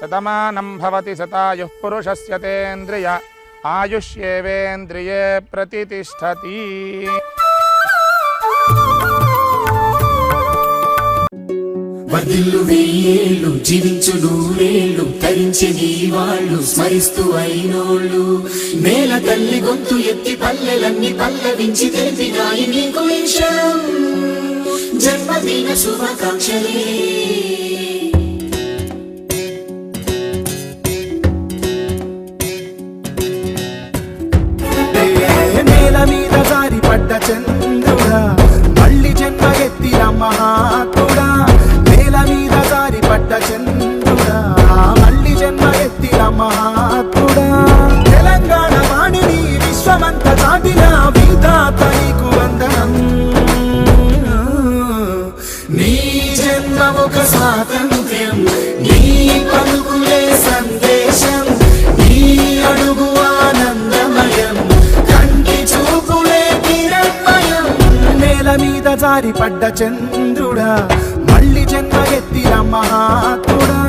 శతమానం భవతి శతాయుః పురుషస్య తేంద్రియ ఆయుష్యేవేంద్రియే ప్రతిష్టతి. వర్ధిల్లు వెయ్యేళ్ళు జీవించు నూరేళ్ళు తరించి నీ వాళ్ళు స్మరిస్తూ అయినోళ్ళు నేల తల్లి గొంతు ఎత్తి పల్లెలన్నీ పల్లవించి తెలిపినాయి నీకు ఈ క్షణం జన్మదిన శుభాకాంక్షలే. నేల మీద జారి పడ్డ చంద్రుడా మళ్ళీ జన్మ ఎత్తిన మహాత్ముడా. నేల మీద జారి పడ్డ చంద్రుడా మళ్ళీ జన్మ ఎత్తిన మహాత్ముడా. తెలంగాణ వాణిని విశ్వమంత చాటిన విధాత నీకు వందనం. నీ జన్మ ఒక స్వాతంత్ర్యం నీ పలుకులే సందేశం నీ అడుగు ఆనందమయం కంటి చూపులే కిరణమయం. నేల మీద జారి పడ్డ చంద్రుడా మళ్ళీ జన్మ ఎత్తిన మహాత్ముడా.